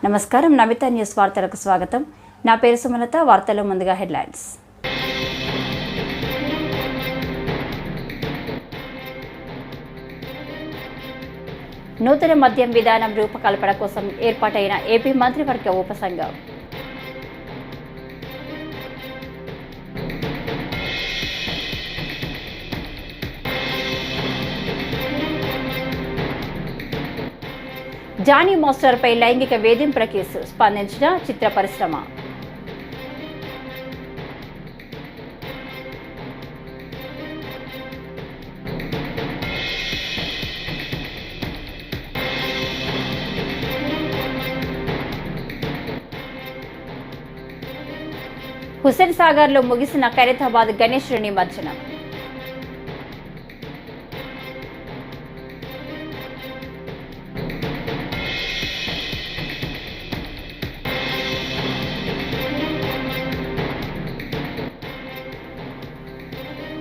నమస్కారం, నమిత న్యూస్ వార్తలకు స్వాగతం. నా పేరు సుమలత. వార్తల్లో ముందుగా హెడ్లైన్స్. నూతన మద్యం విధానం రూపకల్పన కోసం ఏర్పాటైన ఏపీ మంత్రివర్గ ఉపసంఘం. జానీ మాస్టర్పై లైంగిక వేధింపుల కేసు స్పందించిన చిత్ర పరిశ్రమ. హుస్సేన్ సాగర్లో ముగిసిన ఖైరతాబాద్ గణేశుడి నిమజ్జనం.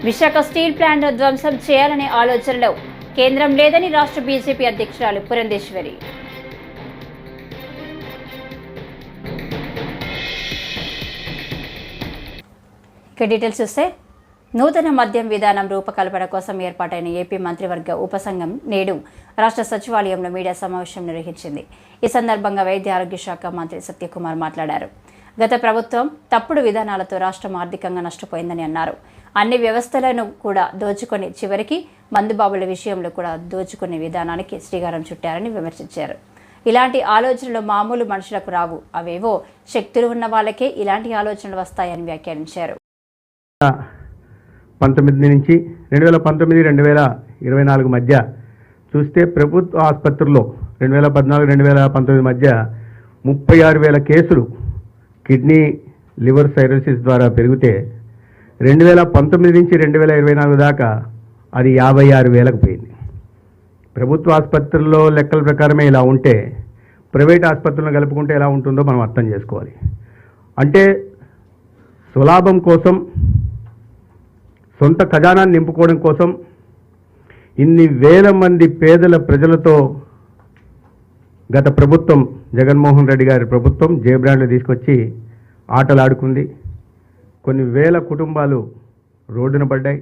విశాఖ స్టీల్ ప్లాంట్ ధ్వంసం చేయాలనే ఆలోచనలో కేంద్రం లేదని రాష్ట్ర బీజేపీ అధ్యక్షురాలు పురంధేశ్వరి. ఇక డీటెయిల్స్ చూస్తే, నూతన మద్యం విధానం రూపకల్పన కోసం ఏర్పాటైన ఏపీ మంత్రివర్గ ఉపసంఘం నేడు రాష్ట్ర సచివాలయంలో మీడియా సమావేశం నిర్వహించింది. ఈ సందర్భంగా వైద్య ఆరోగ్య శాఖ మంత్రి సత్యకుమార్ మాట్లాడారు. గత ప్రభుత్వం తప్పుడు విధానాలతో రాష్ట్రం ఆర్థికంగా నష్టపోయిందని అన్నారు. అన్ని వ్యవస్థలను కూడా దోచుకొని చివరికి మందుబాబుల విషయంలో కూడా దోచుకునే విధానానికి శ్రీకారం చుట్టారని విమర్శించారు. ఇలాంటి ఆలోచనలు మామూలు మనుషులకు రావు, అవేవో శక్తులు ఉన్న వాళ్ళకే ఇలాంటి ఆలోచనలు వస్తాయని వ్యాఖ్యానించారు. 19 నుంచి 2019-2024 మధ్య చూస్తే ప్రభుత్వ ఆసుపత్రుల్లో 2014-2019 మధ్య 36,000 కేసులు కిడ్నీ లివర్ సైరోసిస్ ద్వారా పెరిగితే 2019 నుంచి 2024 దాకా అది 56,000కు పోయింది. ప్రభుత్వ ఆసుపత్రుల్లో లెక్కల ప్రకారమే ఇలా ఉంటే ప్రైవేట్ ఆసుపత్రులను కలుపుకుంటే ఎలా ఉంటుందో మనం అర్థం చేసుకోవాలి. అంటే స్వలాభం కోసం, సొంత ఖజానాన్ని నింపుకోవడం కోసం ఇన్ని వేల మంది పేదల ప్రజలతో గత ప్రభుత్వం, జగన్మోహన్ రెడ్డి గారి ప్రభుత్వం జేబ్రాండ్లు తీసుకొచ్చి ఆటలాడుకుంది. కొన్ని వేల కుటుంబాలు రోడ్డున పడ్డాయి,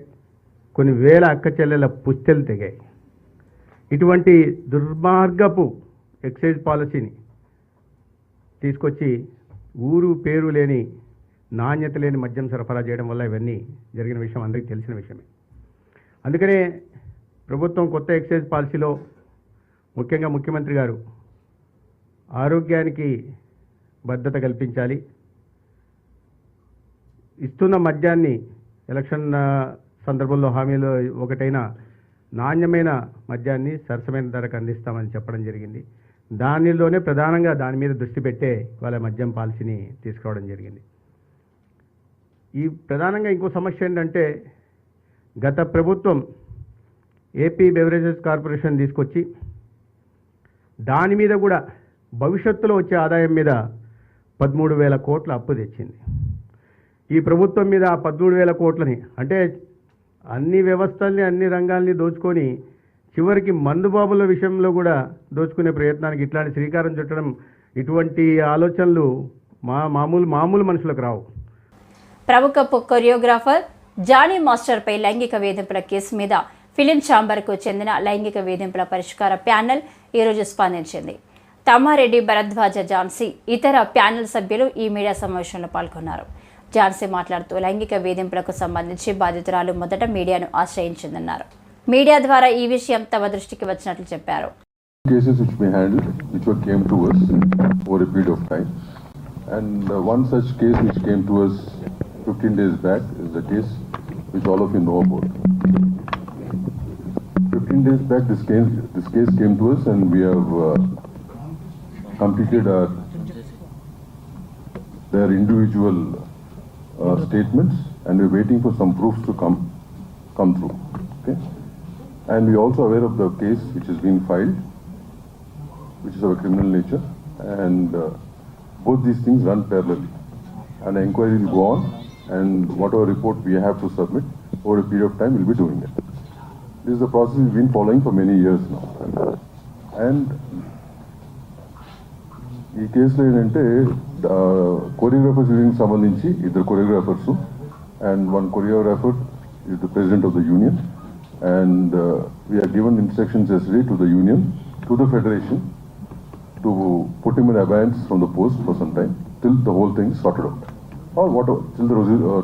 కొన్ని వేల అక్క చెల్లెల పుస్తెలు తెగాయి. ఇటువంటి దుర్మార్గపు ఎక్సైజ్ పాలసీని తీసుకొచ్చి ఊరు పేరు లేని, నాణ్యత లేని మద్యం సరఫరా చేయడం వల్ల ఇవన్నీ జరిగిన విషయం అందరికీ తెలిసిన విషయమే. అందుకనే ప్రభుత్వం కొత్త ఎక్సైజ్ పాలసీలో ముఖ్యంగా ముఖ్యమంత్రి గారు ఆరోగ్యానికి భద్రత కల్పించాలి, ఇస్తున్న మద్యాన్ని ఎలక్షన్ సందర్భంలో హామీలో ఒకటైన నాణ్యమైన మద్యాన్ని సరసమైన ధరకు అందిస్తామని చెప్పడం జరిగింది. దానిలోనే ప్రధానంగా దాని మీద దృష్టి పెట్టే వాళ్ళ మద్యం పాలసీని తీసుకురావడం జరిగింది. ఈ ప్రధానంగా ఇంకో సమస్య ఏంటంటే, గత ప్రభుత్వం ఏపీ బెవరేజెస్ కార్పొరేషన్ తీసుకొచ్చి దాని మీద కూడా భవిష్యత్తులో వచ్చే ఆదాయం మీద 13,000 కోట్ల అప్పు తెచ్చింది. ఈ ప్రభుత్వం మీద ఆ 13,000 కోట్లని, అంటే అన్ని వ్యవస్థల్ని, అన్ని రంగాల్ని దోచుకొని చివరికి మందుబాబుల విషయంలో కూడా దోచుకునే ప్రయత్నానికి ఇట్లాంటి శ్రీకారం చుట్టడం, ఇటువంటి ఆలోచనలు మామూలు మనుషులకు రావు. ప్రముఖ కొరియోగ్రాఫర్ జానీ మాస్టర్పై లైంగిక వేధింపుల కేసు మీద ఫిలిం ఛాంబర్కు చెందిన లైంగిక వేధింపుల పరిష్కార ప్యానెల్ ఈరోజు స్పందించింది. తమ్మారెడ్డి, భరద్వాజ, ఝాన్సీ ఇతర ప్యానెల్ సభ్యులు ఈ మీడియా సమావేశంలో పాల్గొన్నారు. ఝాన్సీ మాట్లాడుతూ లైంగిక వేధింపులకు సంబంధించి బాధితురాలు మొదట మీడియాను ఆశ్రయించిందన్నారు. మీడియా ద్వారా ఈ విషయం తమ దృష్టికి వచ్చినట్లు చెప్పారు. Cases which we handled, which came to us over a period of time, and one such case which came to us 15 days back is the case which all of you know about. 15 days back this case came to us, and we have completed their individual statements, and we're waiting for some proofs to come through. Okay, and we're also aware of the case which has been filed, which is of a criminal nature, and both these things run parallelly, and the inquiry will go on, and whatever report we have to submit over a period of time, we'll be doing it. This is a process we've been following for many years now, and ఈ కేసులో ఏంటంటే choreographers union సంబంధించి ఇద్దరు choreographers and one choreographer is the president of the union, and we are given instructions yesterday to the union, to the federation, to put him in abeyance from the post for some time till the whole thing is sorted out, or whatever,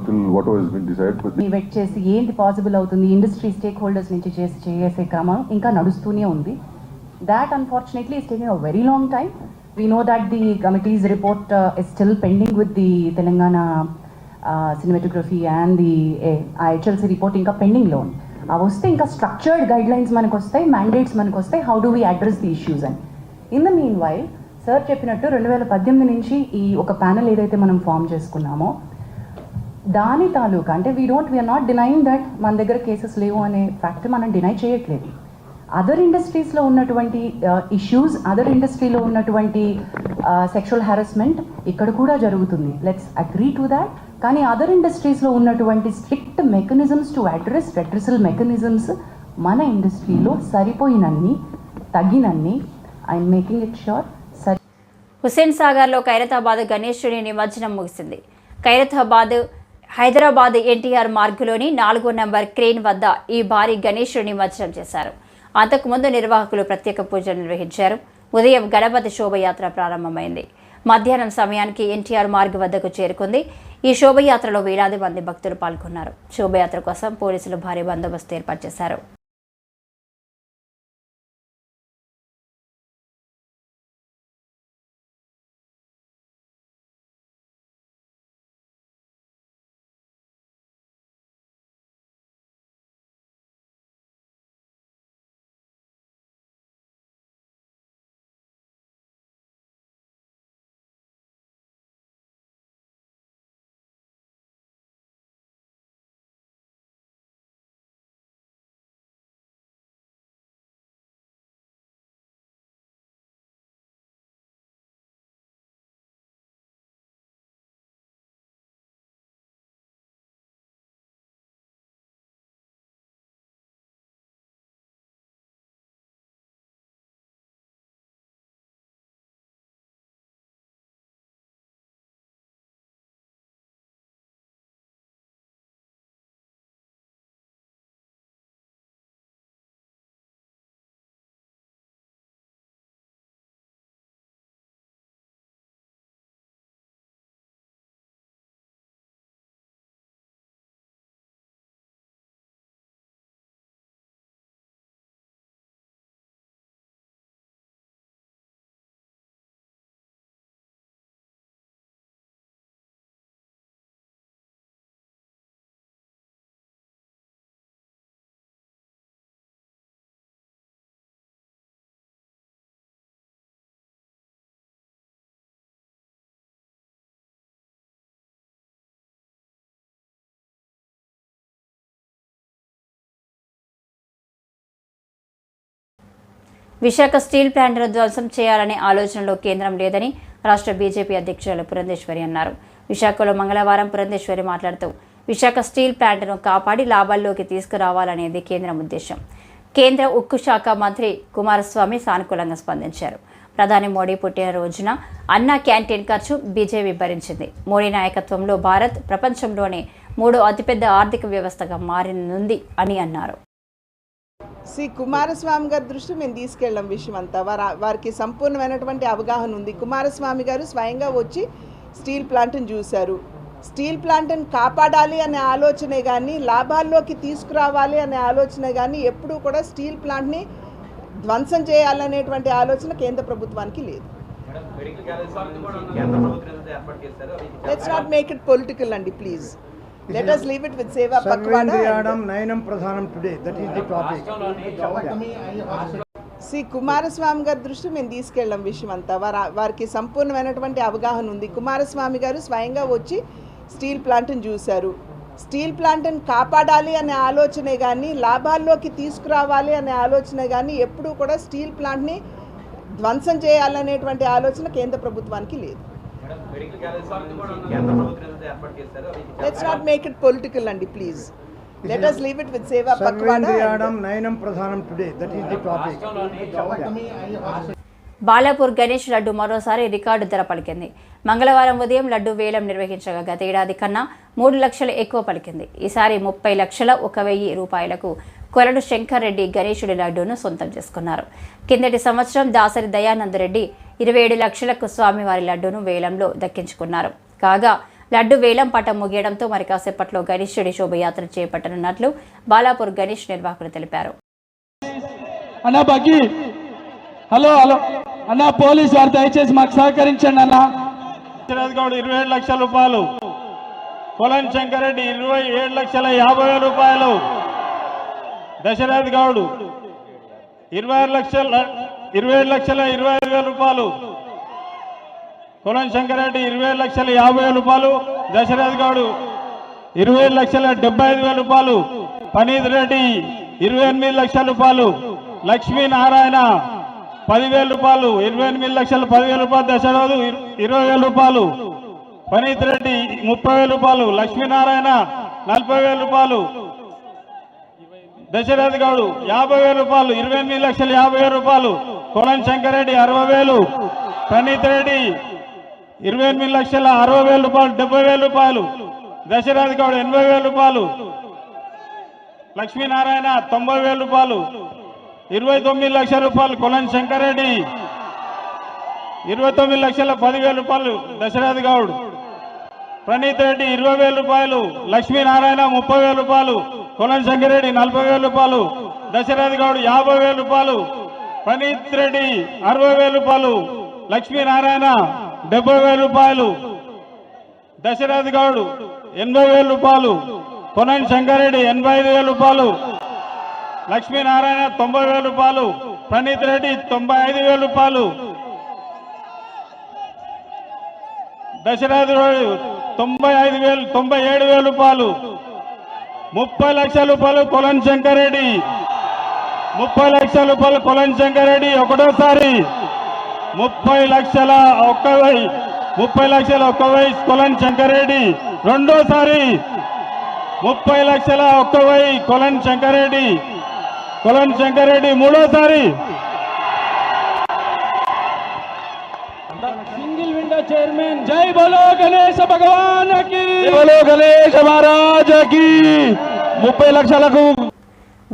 till whatever has been decided. But wait చేసి ఏంటి possible అవుతుంది industry stake holders నుంచి చేసే క్రమం ఇంకా నడుస్తూనే ఉంది. That unfortunately is taking a very long time. We know that the committees report is still pending with the Telangana cinematography and the IHLC report ఇంకా పెండింగ్లో ఉంది. అవి వస్తే ఇంకా స్ట్రక్చర్డ్ గైడ్ లైన్స్ మనకు వస్తాయి, మ్యాండేట్స్ మనకు వస్తాయి, how do we address the issues అని. In the meanwhile sir చెప్పినట్టు 2018 నుంచి ఈ ఒక ప్యానెల్ ఏదైతే మనం ఫామ్ చేసుకున్నామో దాని తాలూకా అంటే వీఆర్ నాట్ డినైయింగ్ దట్ మన దగ్గర కేసెస్ లేవు అనే ఫ్యాక్ట్ మనం డినై చేయట్లేదు. అదర్ ఇండస్ట్రీస్లో ఉన్నటువంటి ఇష్యూస్, అదర్ ఇండస్ట్రీలో ఉన్నటువంటి సెక్షువల్ హారాస్మెంట్ ఇక్కడ కూడా జరుగుతుంది. Let's agree to that. కానీ అదర్ ఇండస్ట్రీస్లో ఉన్నటువంటి strict mechanisms to address redressal mechanisms మన ఇండస్ట్రీలో సరిపోయినన్ని, తగినన్ని I'm making it sure. Hussain సాగర్లో ఖైరతాబాద్ గణేశుడి నిమజ్జనం ముగిసింది. ఖైరతాబాద్ హైదరాబాద్ ఎన్టీఆర్ మార్గులోని 4వ నంబర్ క్రేన్ వద్ద ఈ భారీ గణేశుడి నిమజ్జనం చేశారు. అంతకుముందు నిర్వాహకులు ప్రత్యేక పూజలు నిర్వహించారు. ఉదయం గణపతి శోభయాత్ర ప్రారంభమైంది. మధ్యాహ్నం సమయానికి ఎన్టీఆర్ మార్గ్ వద్దకు చేరుకుంది. ఈ శోభయాత్రలో వేలాది మంది భక్తులు పాల్గొన్నారు. శోభయాత్ర కోసం పోలీసులు భారీ బందోబస్తు ఏర్పాటు చేశారు. విశాఖ స్టీల్ ప్లాంట్ను ధ్వంసం చేయాలనే ఆలోచనలో కేంద్రం లేదని రాష్ట్ర బీజేపీ అధ్యక్షురాలు పురంధేశ్వరి అన్నారు. విశాఖలో మంగళవారం పురంధేశ్వరి మాట్లాడుతూ విశాఖ స్టీల్ ప్లాంట్ను కాపాడి లాభాల్లోకి తీసుకురావాలనేది కేంద్రం ఉద్దేశం. కేంద్ర ఉక్కు శాఖ మంత్రి కుమారస్వామి సానుకూలంగా స్పందించారు. ప్రధాని మోడీ పుట్టినరోజున అన్నా క్యాంటీన్ ఖర్చు బీజేపీ భరించింది. మోడీ నాయకత్వంలో భారత్ ప్రపంచంలోనే 3వ అతిపెద్ద ఆర్థిక వ్యవస్థగా మారనుంది అని అన్నారు. కుమారస్వామి గారి దృష్టి మేము తీసుకెళ్ళాం. విషయం అంతా వారికి సంపూర్ణమైనటువంటి అవగాహన ఉంది. కుమారస్వామి గారు స్వయంగా వచ్చి స్టీల్ ప్లాంట్ని చూశారు. స్టీల్ ప్లాంట్ని కాపాడాలి అనే ఆలోచనే కానీ లాభాల్లోకి తీసుకురావాలి అనే ఆలోచన కానీ ఎప్పుడూ కూడా స్టీల్ ప్లాంట్ని ధ్వంసం చేయాలనేటువంటి ఆలోచన కేంద్ర ప్రభుత్వానికి లేదు. Let's not make it political అండి, please. Let us leave it with Seva Pakvada. Nayanam Pradhanam today. That is the topic. Kumaraswamy గారి దృష్టి మేము తీసుకెళ్ళాం. విషయం అంతా వారికి సంపూర్ణమైనటువంటి అవగాహన ఉంది. కుమారస్వామి గారు స్వయంగా వచ్చి స్టీల్ ప్లాంట్ని చూశారు. స్టీల్ ప్లాంట్ని కాపాడాలి అనే ఆలోచనే కానీ లాభాల్లోకి తీసుకురావాలి అనే ఆలోచన కానీ ఎప్పుడూ కూడా స్టీల్ ప్లాంట్ని ధ్వంసం చేయాలనేటువంటి ఆలోచన కేంద్ర ప్రభుత్వానికి లేదు. Let's not make it political అండి, please. Let us leave it with Seva Pakvada. Nayanam Pradhanam today. That is the topic. Balapur Ganesh laddu మరోసారి రికార్డు ధర పలికింది. మంగళవారం ఉదయం లడ్డు వేలం నిర్వహించగా గత ఏడాది కన్నా 3 లక్షలు ఎక్కువ పలికింది. ఈసారి 30,01,000 రూపాయలకు కొరడు శంకర్ రెడ్డి గణేశుడి లడ్డూను సొంతం చేసుకున్నారు. కిందటి సంవత్సరం దాసరి దయానంద్ రెడ్డి 27 లక్షలకు స్వామివారి లడ్డూను వేలంలో దక్కించుకున్నారు. కాగా లడ్డు వేలం పాట ముగియడంతో మరి కాసేపట్లో గణేశుడి శోభయాత్ర చేపట్టనున్నట్లు బాలాపూర్ గణేష్ నిర్వాహకులు తెలిపారు. హలో అన్న పోలీసు వారు దయచేసి మాకు సహకరించండి అన్న. గౌడ్ 27 లక్షల రూపాయలు, కొలన్ శంకరెడ్డి 27,50,000 రూపాయలు, దశరథ్ గౌడ్ 27,25,000 రూపాయలు, కొలన్ శంకరెడ్డి 27,50,000 రూపాయలు, దశరథ్ గౌడ్ 27,75,000 రూపాయలు, పనీత్ రెడ్డి 28 లక్షల రూపాయలు, లక్ష్మీనారాయణ 10,000 రూపాయలు, 28,10,000 రూపాయలు, దశరథ్ 20,000 రూపాయలు, పనీత్ రెడ్డి 30,000 రూపాయలు, లక్ష్మీనారాయణ 40,000 రూపాయలు, దశరథ్ గౌడ్ 50,000 రూపాయలు, 28,50,000 రూపాయలు, కొలన్ శంకరెడ్డి 60,000, పనీత్ రెడ్డి 28,60,000 రూపాయలు, 70,000 రూపాయలు, దశరథ్ గౌడ్ 80,000 రూపాయలు, లక్ష్మీనారాయణ 90,000 రూపాయలు, 29 లక్షల రూపాయలు, కొలన్ శంకరెడ్డి 29,10,000 రూపాయలు, దశరథ్ గౌడ్, ప్రణీత్ రెడ్డి 20,000 రూపాయలు, లక్ష్మీనారాయణ 30,000 రూపాయలు, కొలన్ శంకరెడ్డి 40,000 రూపాయలు, దశరథ్ గౌడ్ 50,000 రూపాయలు, ప్రణీత్ రెడ్డి 60,000 రూపాయలు, లక్ష్మీనారాయణ 70,000 రూపాయలు, దశరథ్ గౌడ్ 80,000 రూపాయలు, కొలన్ శంకరెడ్డి 85,000 రూపాయలు, లక్ష్మీనారాయణ 90,000 రూపాయలు, ప్రణీత్ రెడ్డి 95,000 రూపాయలు, దశరథ్ 97,000 రూపాయలు, 30 లక్షల రూపాయలు, కొలన్ శంకరెడ్డి 30 లక్షల రూపాయలు, కొలన్ శంకరెడ్డి ఒకటోసారి 30 లక్షల 1,000 కొలన్ శంకరెడ్డి, రెండోసారి 30 లక్షల 1,000 కొలన్ శంకరెడ్డి, మూడోసారి సింగిల్ విండో చైర్మన్. జై బోలో గణేశ భగవాన్ కి, జై బోలో గణేశ మహారాజ్ కి. 30 లక్షలకు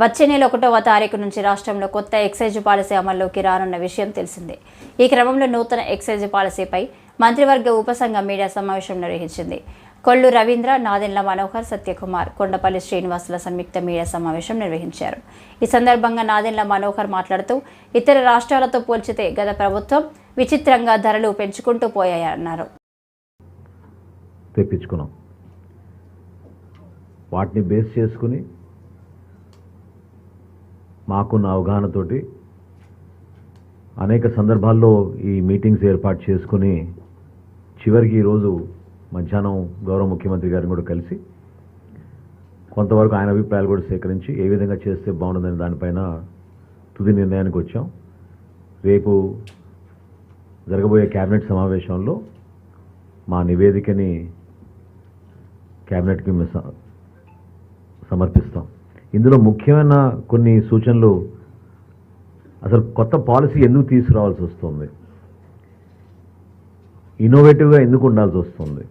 వచ్చే నెల 1వ తారీఖు నుంచి రాష్ట్రంలో కొత్త ఎక్సైజ్ పాలసీ అమల్లోకి రానున్న విషయం తెలిసిందే. ఈ క్రమంలో నూతన ఎక్సైజ్ పాలసీపై మంత్రివర్గ ఉపసంఘం మీడియా సమావేశం నిర్వహించింది. కొల్లు రవీంద్ర, నాదెండ్ల మనోహర్, సత్యకుమార్, కొండపల్లి శ్రీనివాసుల సంయుక్త మీడియా సమావేశం నిర్వహించారు. ఈ సందర్భంగా నాదెండ్ల మనోహర్ మాట్లాడుతూ ఇతర రాష్ట్రాలతో పోల్చితే గత ప్రభుత్వం విచిత్రంగా ధరలు పెంచుకుంటూ పోయాయన్నారు. తెప్పించుకున్నాం, వాటిని బేస్ చేసుకుని మాకున్న అవగాహనతోటి అనేక సందర్భాల్లో ఈ మీటింగ్స్ ఏర్పాటు చేసుకుని చివరికి ఈరోజు మధ్యాహ్నం గౌరవ ముఖ్యమంత్రి గారిని కూడా కలిసి కొంతవరకు ఆయన అభిప్రాయాలు కూడా సేకరించి ఏ విధంగా చేస్తే బాగుంటుందని దానిపైన తుది నిర్ణయానికి వచ్చాం. రేపు జరగబోయే క్యాబినెట్ సమావేశంలో మా నివేదికని క్యాబినెట్కి సమర్పిస్తాం. ఇందులో ముఖ్యమైన కొన్ని సూచనలు, అసలు కొత్త పాలసీ ఎందుకు తీసుకురావాల్సి వస్తుంది, ఇన్నోవేటివ్గా ఎందుకు ఉండాల్సి వస్తుంది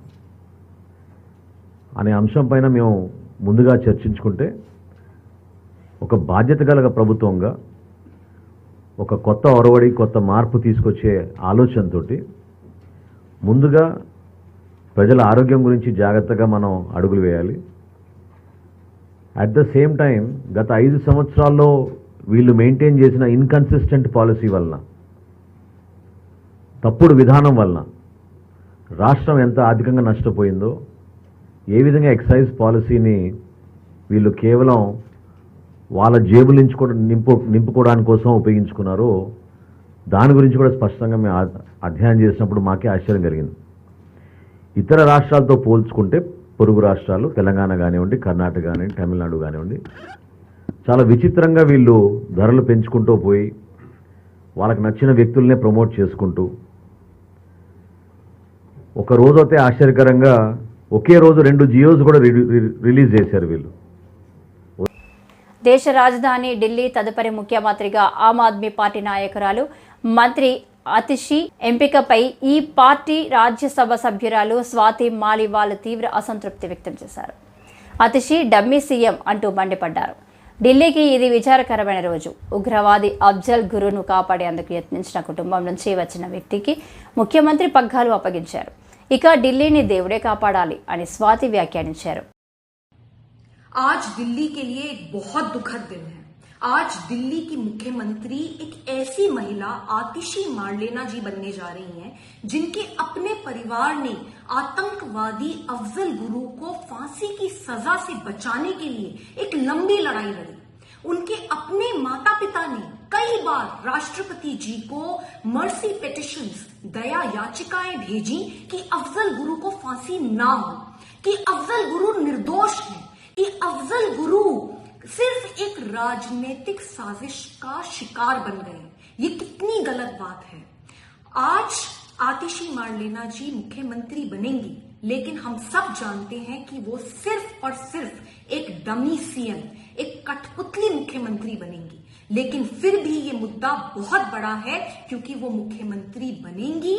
అనే అంశం పైన మేము ముందుగా చర్చించుకుంటే ఒక బాధ్యత గల ప్రభుత్వంగా ఒక కొత్త ఒరవడి, కొత్త మార్పు తీసుకొచ్చే ఆలోచనతో ముందుగా ప్రజల ఆరోగ్యం గురించి జాగ్రత్తగా మనం అడుగులు వేయాలి. అట్ ద సేమ్ టైం గత 5 సంవత్సరాల్లో వీళ్ళు మెయింటైన్ చేసిన ఇన్కన్సిస్టెంట్ పాలసీ వలన, తప్పుడు విధానం వలన రాష్ట్రం ఎంత ఆర్థికంగా నష్టపోయిందో, ఏ విధంగా ఎక్సైజ్ పాలసీని వీళ్ళు కేవలం వాళ్ళ జేబులు నింపుకోవడానికి కోసం ఉపయోగించుకున్నారో దాని గురించి కూడా స్పష్టంగా మేము అధ్యయనం చేసినప్పుడు మాకే ఆశ్చర్యం కలిగింది. ఇతర రాష్ట్రాలతో పోల్చుకుంటే పొరుగు రాష్ట్రాలు, తెలంగాణ కానివ్వండి, కర్ణాటక కానివ్వండి, తమిళనాడు కానివ్వండి, చాలా విచిత్రంగా వీళ్ళు ధరలు పెంచుకుంటూ పోయి వాళ్ళకి నచ్చిన వ్యక్తులనే ప్రమోట్ చేసుకుంటూ, ఒక రోజైతే ఆశ్చర్యకరంగా ఒకే రోజు 2 జియోస్ కూడా రిలీజ్ చేశారు వీళ్ళు. దేశ రాజధాని ఢిల్లీ తదుపరి ముఖ్యమంత్రిగా ఆమ్ ఆద్మీ పార్టీ నాయకురాలు మంత్రి అతిషి ఎంపికపై ఈ పార్టీ రాజ్యసభ సభ్యురాలు స్వాతి మాలివాల్ తీవ్ర అసంతృప్తి వ్యక్తం చేశారు. అతిషి డమ్మీ సీఎం అంటూ మండిపడ్డారు. ఢిల్లీకి ఇది విచారకరమైన రోజు. ఉగ్రవాది అఫ్జల్ గురును కాపాడేందుకు యత్నించిన కుటుంబం నుంచి వచ్చిన వ్యక్తికి ముఖ్యమంత్రి పగ్గాలు అప్పగించారు. ఇక ఢిల్లీని దేవుడే కాపాడాలి అని స్వాతి వ్యాఖ్యానించారు. आज दिल्ली के लिए एक बहुत दुखद दिन है. आज दिल्ली की मुख्यमंत्री एक ऐसी महिला आतिशी मारलेना जी बनने जा रही हैं, जिनके अपने परिवार ने आतंकवादी अफजल गुरु को फांसी की सजा से बचाने के लिए एक लंबी लड़ाई लड़ी. उनके अपने माता पिता ने कई बार राष्ट्रपति जी को मर्सी पिटिशंस, दया याचिकाएं भेजी कि अफजल गुरु को फांसी ना हो, कि अफजल गुरु निर्दोष है, कि अफजल गुरु सिर्फ एक राजनीतिक साजिश का शिकार बन गए. ये कितनी गलत बात है. आज आतिशी मारलेना जी मुख्यमंत्री बनेंगी, लेकिन हम सब जानते हैं कि वो सिर्फ और सिर्फ एक डमी सीएम, एक कठपुतली मुख्यमंत्री बनेंगी. लेकिन फिर भी ये मुद्दा बहुत बड़ा है, क्योंकि वो मुख्यमंत्री बनेंगी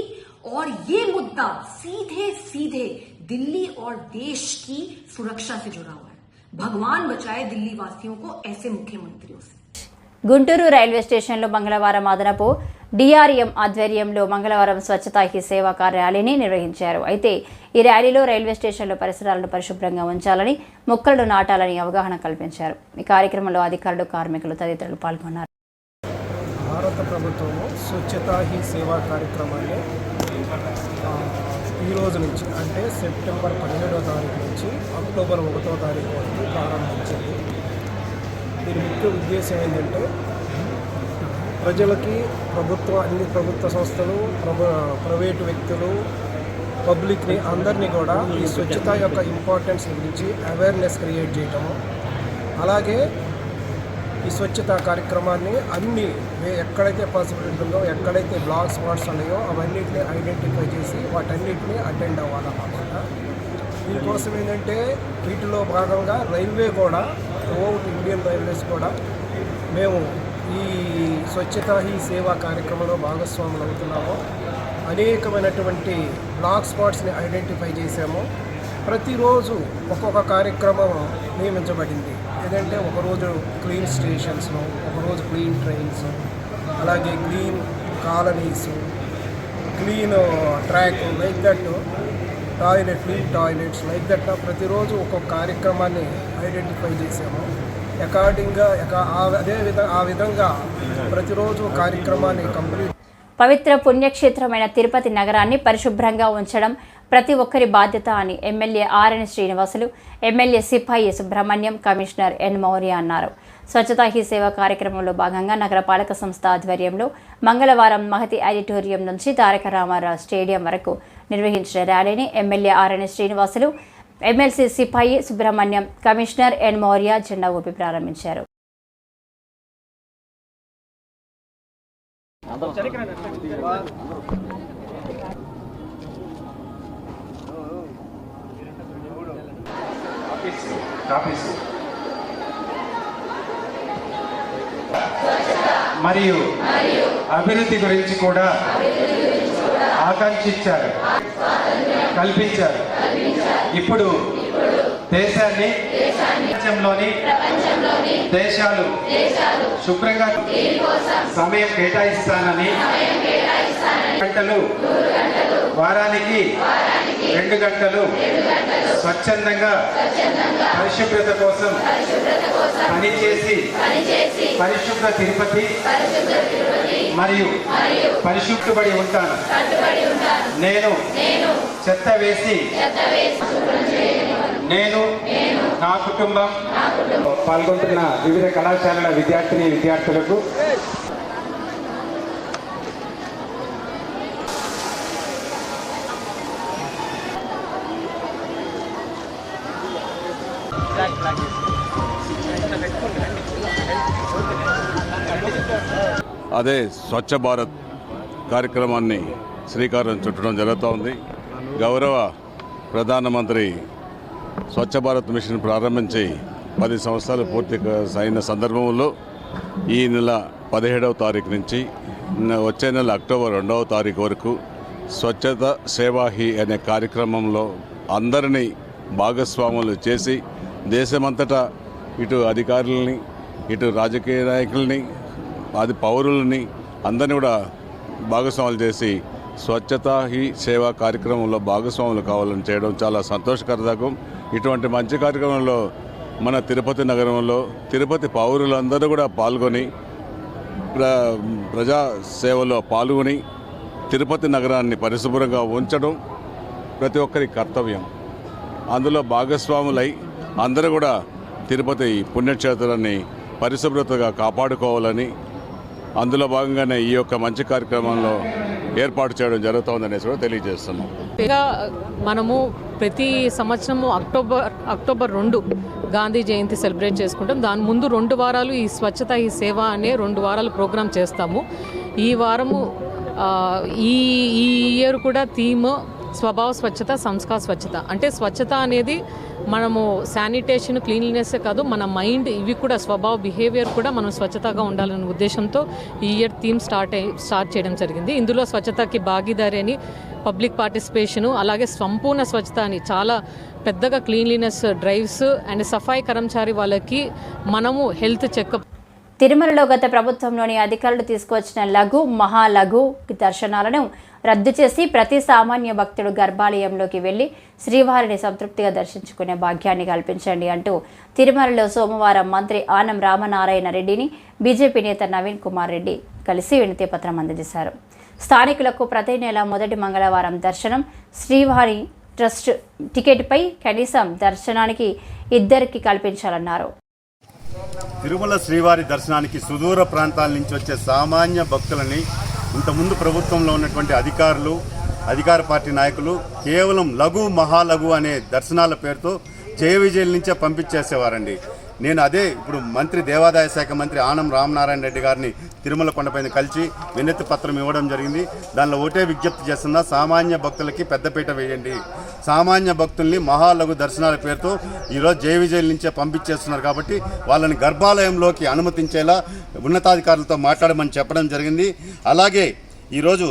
और ये मुद्दा सीधे सीधे दिल्ली और देश की सुरक्षा से जुड़ा हुआ है. भगवान बचाए दिल्ली वासियों को ऐसे मुख्यमंत्रियों से. గుంటూరు రైల్వే స్టేషన్లో మంగళవారం అదనపు డిఆర్ఎం ఆధ్వర్యంలో మంగళవారం స్వచ్ఛతా హీ సేవా ర్యాలీని నిర్వహించారు. అయితే ఈ ర్యాలీలో రైల్వే స్టేషన్లో పరిసరాలను పరిశుభ్రంగా ఉంచాలని, మొక్కలను నాటాలని అవగాహన కల్పించారు. ఈ కార్యక్రమంలో అధికారులు, కార్మికులు తదితరులు పాల్గొన్నారు. భారత ప్రభుత్వం స్వచ్ఛతా హీ సేవా కార్యక్రమాన్ని ఈ రోజు నుంచి అంటే సెప్టెంబర్ 17వ తారీఖు నుంచి అక్టోబర్ 1వ తారీఖు వరకు ప్రారంభించింది. దీని ముఖ్య ఉద్దేశం ఏంటంటే ప్రజలకి అన్ని ప్రభుత్వ సంస్థలు, ప్రైవేటు వ్యక్తులు, పబ్లిక్ని అందరినీ కూడా ఈ స్వచ్ఛత యొక్క ఇంపార్టెన్స్ గురించి అవేర్నెస్ క్రియేట్ చేయటము, అలాగే ఈ స్వచ్ఛతా కార్యక్రమాన్ని అన్ని ఎక్కడైతే పాసిబిలిటీ ఉందో, ఎక్కడైతే బ్లాక్ స్పాట్స్ ఉన్నాయో అవన్నిటిని ఐడెంటిఫై చేసి వాటన్నిటిని అటెండ్ అవ్వాలన్నమాట. దీనికోసం ఏంటంటే వీటిలో భాగంగా రైల్వే కూడా, త్రూఅవుట్ ఇండియన్ రైల్వేస్ కూడా మేము ఈ స్వచ్ఛతా హీ సేవా కార్యక్రమంలో భాగస్వాములు అవుతున్నాము. అనేకమైనటువంటి బ్లాక్ స్పాట్స్ని ఐడెంటిఫై చేసాము. ప్రతిరోజు ఒక్కొక్క కార్యక్రమం నియమించబడింది. ఏదంటే ఒకరోజు క్లీన్ స్టేషన్స్లో, ఒకరోజు క్లీన్ ట్రైన్స్, అలాగే clean colonies, clean track, like that clean toilets, like that ప్రతిరోజు ఒక్కొక్క కార్యక్రమాన్ని ఐడెంటిఫై చేసాము. అకార్డింగ్గా ఆ విధంగా ప్రతిరోజు కార్యక్రమాన్ని కంప్లీట్. పవిత్ర పుణ్యక్షేత్రమైన తిరుపతి నగరాన్ని పరిశుభ్రంగా ఉంచడం ప్రతి ఒక్కరి బాధ్యత అని ఎమ్మెల్యే ఆర్ఎన్ శ్రీనివాసులు, ఎమ్మెల్యే సిపాయి సుబ్రహ్మణ్యం, కమిషనర్ ఎన్ మౌర్య అన్నారు. స్వచ్ఛతా హీ సేవ కార్యక్రమంలో భాగంగా నగరపాలక సంస్థ ఆధ్వర్యంలో మంగళవారం మహతి ఆడిటోరియం నుంచి తారక రామారావు స్టేడియం వరకు నిర్వహించిన ర్యాలీని ఎమ్మెల్యే ఆర్ఎన్ శ్రీనివాసులు, ఎమ్మెల్సీ సిపాయి సుబ్రహ్మణ్యం, కమిషనర్ ఎన్ మౌర్య జెండా ఊపి ప్రారంభించారు. మరియు అభివృద్ధి గురించి కూడా ఆకాంక్షించారు, కల్పించారు. ఇప్పుడు దేశాన్ని, ప్రపంచంలోని దేశాలు శుభ్రంగా సమయం కేటాయిస్తానని, గంటలు వారానికి 2 గంటలు స్వచ్ఛందంగా పరిశుభ్రత కోసం పనిచేసి పరిశుభ్ర తిరుపతి మరియు పరిశుభ్రపడి ఉంటాను. నేను చెత్త వేసి నేను నా కుటుంబం పాల్గొంటున్న వివిధ కళాశాలల విద్యార్థులకు అదే స్వచ్ఛ భారత్ కార్యక్రమాన్ని శ్రీకారం చుట్టడం జరుగుతోంది. గౌరవ ప్రధానమంత్రి స్వచ్ఛ భారత్ మిషన్ ప్రారంభించి 10 సంవత్సరాలు పూర్తి అయిన సందర్భంలో ఈ నెల 17వ తారీఖు నుంచి వచ్చే నెల అక్టోబర్ 2వ తారీఖు వరకు స్వచ్ఛత సేవా హీ అనే కార్యక్రమంలో అందరినీ భాగస్వాములు చేసి దేశమంతటా ఇటు అధికారులని ఇటు రాజకీయ నాయకుల్ని అది పౌరులని అందరినీ కూడా భాగస్వాములు చేసి స్వచ్ఛతా హీ సేవా కార్యక్రమంలో భాగస్వాములు కావాలని చేయడం చాలా సంతోషకరదకం. ఇటువంటి మంచి కార్యక్రమంలో మన తిరుపతి నగరంలో తిరుపతి పౌరులందరూ కూడా పాల్గొని ప్రజా సేవలో పాల్గొని తిరుపతి నగరాన్ని పరిశుభ్రంగా ఉంచడం ప్రతి ఒక్కరి కర్తవ్యం. అందులో భాగస్వాములై అందరూ కూడా తిరుపతి పుణ్యక్షేత్రాన్ని పరిశుభ్రతగా కాపాడుకోవాలని అందులో భాగంగానే ఈ యొక్క మంచి కార్యక్రమంలో ఏర్పాటు చేయడం జరుగుతుందనేసి కూడా తెలియజేస్తున్నాం. మనము ప్రతి సంవత్సరము అక్టోబర్ 2 గాంధీ జయంతి సెలబ్రేట్ చేసుకుంటాం. దాని ముందు 2 వారాలు ఈ స్వచ్ఛత ఈ సేవ అనే 2 వారాలు ప్రోగ్రాం చేస్తాము. ఈ వారము ఈ ఇయర్ కూడా థీమ్ స్వభావ స్వచ్ఛత సంస్కార స్వచ్ఛత. అంటే స్వచ్ఛత అనేది మనము శానిటేషన్ క్లీన్లీనెస్ కాదు, మన మైండ్ ఇవి కూడా స్వభావ బిహేవియర్ కూడా మనం స్వచ్ఛతగా ఉండాలనే ఉద్దేశంతో ఈ ఇయర్ థీమ్ స్టార్ట్ చేయడం జరిగింది. ఇందులో స్వచ్ఛతకి భాగీదారి అని పబ్లిక్ పార్టిసిపేషను, అలాగే సంపూర్ణ స్వచ్ఛత అని చాలా పెద్దగా క్లీన్లీనెస్ డ్రైవ్స్ అండ్ సఫాయి కర్మచారి వాళ్ళకి మనము హెల్త్ చెకప్. తిరుమలలో గత ప్రభుత్వంలోని అధికారులు తీసుకువచ్చిన లఘు మహాలఘు దర్శనాలను రద్దు చేసి ప్రతి సామాన్య భక్తుడు గర్భాలయంలోకి వెళ్లి శ్రీవారిని సంతృప్తిగా దర్శించుకునే భాగ్యాన్ని కల్పించండి అంటూ తిరుమలలో సోమవారం మంత్రి ఆనం రామనారాయణ రెడ్డిని బీజేపీ నేత నవీన్ కుమార్ రెడ్డి కలిసి వినతి పత్రం అందజేశారు. స్థానికులకు ప్రతి నెల మొదటి మంగళవారం దర్శనం, శ్రీవారి ట్రస్ట్ టికెట్పై కనీసం దర్శనానికి 2 కల్పించాలన్నారు. తిరుమల శ్రీవారి దర్శనానికి సుదూర ప్రాంతాల నుంచి వచ్చే సామాన్య భక్తులని ఇంతకుముందు ప్రభుత్వంలో ఉన్నటువంటి అధికారులు, అధికార పార్టీ నాయకులు కేవలం లఘు మహాలఘు అనే దర్శనాల పేరుతో జయ విజయల నుంచే పంపించేసేవారండి. నేను అదే ఇప్పుడు మంత్రి దేవాదాయ శాఖ మంత్రి ఆనం రామనారాయణ రెడ్డి గారిని తిరుమల కొండపైన కలిసి వినతి పత్రం ఇవ్వడం జరిగింది. దానిలో ఒకటే విజ్ఞప్తి చేస్తున్నా, సామాన్య భక్తులకి పెద్దపీట వేయండి. సామాన్య భక్తుల్ని మహాలఘు దర్శనాల పేరుతో ఈరోజు జయ విజయల నుంచే పంపించేస్తున్నారు కాబట్టి వాళ్ళని గర్భాలయంలోకి అనుమతించేలా ఉన్నతాధికారులతో మాట్లాడమని చెప్పడం జరిగింది. అలాగే ఈరోజు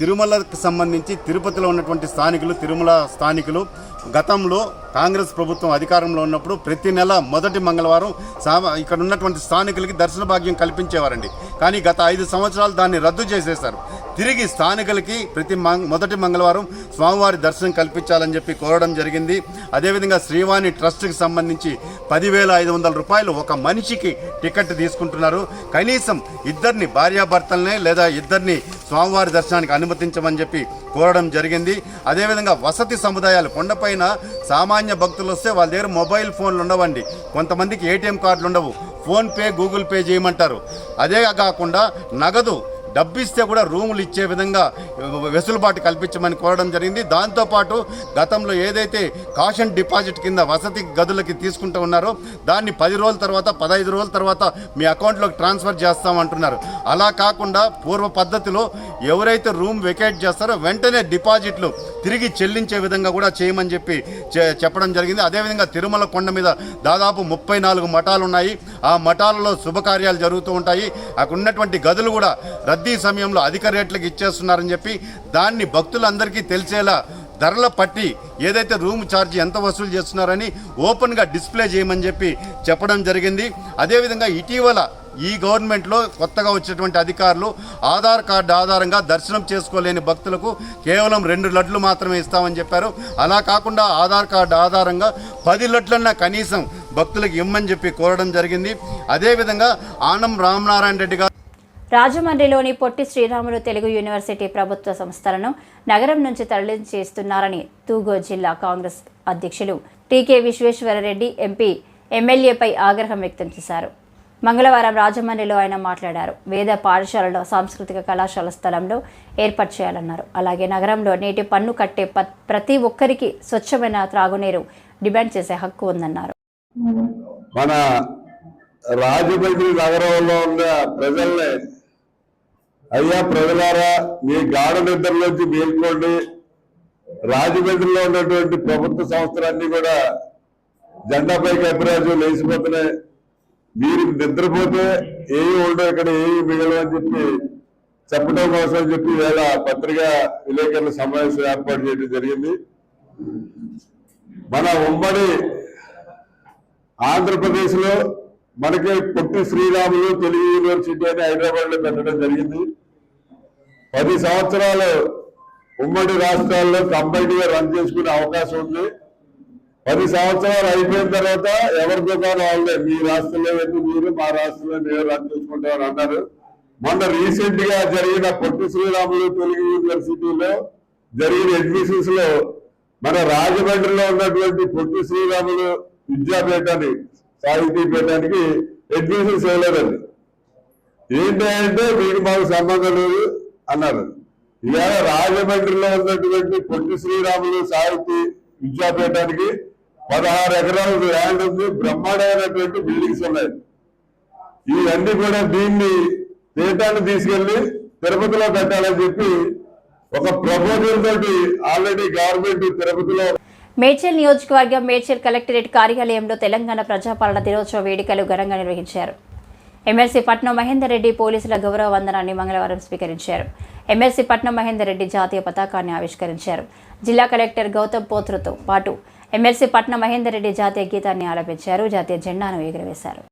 తిరుమలకు సంబంధించి తిరుపతిలో ఉన్నటువంటి స్థానికులు, తిరుమల స్థానికులు గతంలో కాంగ్రెస్ ప్రభుత్వం అధికారంలో ఉన్నప్పుడు ప్రతి నెల మొదటి మంగళవారం ఇక్కడ ఉన్నటువంటి స్థానికులకి దర్శన భాగ్యం కల్పించేవారండి. కానీ గత 5 సంవత్సరాలు దాన్ని రద్దు చేసేశారు. తిరిగి స్థానికులకి ప్రతి మొదటి మంగళవారం స్వామివారి దర్శనం కల్పించాలని చెప్పి కోరడం జరిగింది. అదేవిధంగా శ్రీవాణి ట్రస్ట్కి సంబంధించి 10,500 రూపాయలు ఒక మనిషికి టికెట్ తీసుకుంటున్నారు. కనీసం 2 భార్యాభర్తలనే లేదా 2 స్వామివారి దర్శనానికి అనుమతించమని చెప్పి కోరడం జరిగింది. అదేవిధంగా వసతి సముదాయాలు కొండపైన సామాన్య భక్తులు వస్తే వాళ్ళ దగ్గర మొబైల్ ఫోన్లు ఉండవండి, కొంతమందికి ఏటీఎం కార్డులు ఉండవు, ఫోన్పే గూగుల్ పే చేయమంటారు. అదే కాకుండా నగదు డబ్బిస్తే కూడా రూములు ఇచ్చే విధంగా వెసులుబాటు కల్పించమని కోరడం జరిగింది. దాంతోపాటు గతంలో ఏదైతే కాషన్ డిపాజిట్ కింద వసతి గదులకి తీసుకుంటూ ఉన్నారో దాన్ని 10 రోజుల తర్వాత 15 రోజుల తర్వాత మీ అకౌంట్లోకి ట్రాన్స్ఫర్ చేస్తామంటున్నారు. అలా కాకుండా పూర్వ పద్ధతిలో ఎవరైతే రూమ్ వెకేట్ చేస్తారో వెంటనే డిపాజిట్లు తిరిగి చెల్లించే విధంగా కూడా చేయమని చెప్పి చెప్పడం జరిగింది. అదేవిధంగా తిరుమల కొండ మీద దాదాపు 34 మఠాలు ఉన్నాయి. ఆ మఠాలలో శుభకార్యాలు జరుగుతూ ఉంటాయి. అక్కడ ఉన్నటువంటి గదులు కూడా రద్దీ సమయంలో అధిక రేట్లకు ఇచ్చేస్తున్నారని చెప్పి దాన్ని భక్తులందరికీ తెలిసేలా ధరల పట్టి ఏదైతే రూమ్ ఛార్జ్ ఎంత వసూలు చేస్తున్నారని ఓపెన్గా డిస్ప్లే చేయమని చెప్పి చెప్పడం జరిగింది. అదేవిధంగా ఇటీవల ఈ గవర్నమెంట్లో కొత్తగా వచ్చేటువంటి అధికారులు ఆధార్ కార్డు ఆధారంగా దర్శనం చేసుకోలేని భక్తులకు కేవలం 2 లడ్లు మాత్రమే ఇస్తామని చెప్పారు. అలా కాకుండా ఆధార్ కార్డు ఆధారంగా 10 లడ్లన్నా కనీసం భక్తులకు ఇమ్మని చెప్పి కోరడం జరిగింది. అదేవిధంగా ఆనం రామనారాయణ రెడ్డి గారు రాజమండ్రిలోని పొట్టి శ్రీరాములు తెలుగు యూనివర్సిటీ ప్రభుత్వ సంస్థలను నగరం నుంచి తరలించేస్తున్నారని తూగో జిల్లా కాంగ్రెస్ అధ్యక్షులు టీకే విశ్వేశ్వరరెడ్డి ఎంపీ ఎమ్మెల్యేపై ఆగ్రహం వ్యక్తం చేశారు. మంగళవారం రాజమండ్రిలో ఆయన మాట్లాడారు. వేద పాఠశాలలో సాంస్కృతిక కళాశాల స్థలంలో ఏర్పాటు చేయాలన్నారు. అలాగే నగరంలో నీటి పన్ను కట్టే ప్రతి ఒక్కరికి స్వచ్ఛమైన త్రాగునీరు డిమాండ్ చేసే హక్కు ఉందన్నారు. మన రాజమండ్రి నగరంలో ఉన్న ప్రజల్ని, అయ్యా ప్రజలారా, మీ గాఢ నిద్రలోంచి మేల్కోండి. రాజమండ్రిలో ఉన్నటువంటి ప్రభుత్వ సంస్థలన్నీ కూడా జెండాపై కప్పిరాజు లేచిపోతున్నాయి. మీరు నిద్రపోతే ఏవి ఉండవు ఇక్కడ ఏవి మిగలవు అని చెప్పి చెప్పడం కోసం అని చెప్పి వేళ పత్రికా విలేకరుల సమావేశం ఏర్పాటు చేయడం జరిగింది. మన ఉమ్మడి ఆంధ్రప్రదేశ్ లో మనకి పొట్టి శ్రీరాములు తెలుగు యూనివర్సిటీ అని హైదరాబాద్ లో పెట్టడం జరిగింది. 10 సంవత్సరాలు ఉమ్మడి రాష్ట్రాల్లో కంబైన్డ్గా రన్ చేసుకునే అవకాశం ఉంది. 10 సంవత్సరాలు అయిపోయిన తర్వాత ఎవరి దుకాణం వాళ్ళే, మీ రాష్ట్రంలో వెళ్ళి మీరు, మా రాష్ట్రంలో మీరు రన్ చేసుకుంటామని అన్నారు. మొన్న రీసెంట్ గా జరిగిన పొట్టి శ్రీరాములు తెలుగు యూనివర్సిటీలో జరిగిన అడ్మిషన్స్ లో మన రాజమండ్రిలో ఉన్నటువంటి పొట్టి శ్రీరాములు విద్యాపీఠాన్ని సాహితీపీఠానికి అడ్మిషన్స్ ఇవ్వలేదండి. ఏంటంటే మీకు మాకు సంబంధం లేదు అన్నారు. ఇవాళ రాజమండ్రిలో ఉన్నటువంటి పొట్టి శ్రీరాములు సాహితీ విద్యాపీఠానికి 16 ఎకరాల ల్యాండ్ ఉంది, బ్రహ్మాండమైనటువంటి బిల్డింగ్స్ ఉన్నాయి. ఇవన్నీ కూడా దీన్ని పీఠాన్ని తీసుకెళ్లి తిరుపతిలో పెట్టాలని చెప్పి ఒక ప్రపోజల్ తోటి ఆల్రెడీ గవర్నమెంట్ తిరుపతిలో. మేడ్చల్ నియోజకవర్గం మేడ్చల్ కలెక్టరేట్ కార్యాలయంలో తెలంగాణ ప్రజాపాలన దినోత్సవ వేడుకలు ఘనంగా నిర్వహించారు. ఎమ్మెల్సీ పట్నం మహేందర్ రెడ్డి పోలీసుల గౌరవ వందనాన్ని మంగళవారం స్వీకరించారు. ఎమ్మెల్సీ పట్నం మహేందర్ రెడ్డి జాతీయ పతాకాన్ని ఆవిష్కరించారు. జిల్లా కలెక్టర్ గౌతమ్ పోత్రుతో పాటు ఎమ్మెల్సీ పట్నం మహేందర్ రెడ్డి జాతీయ గీతాన్ని ఆలపించారు. జాతీయ జెండాను ఎగురవేశారు.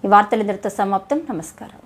ఈ వార్తలు ఇంతటితో సమాప్తం. నమస్కారం.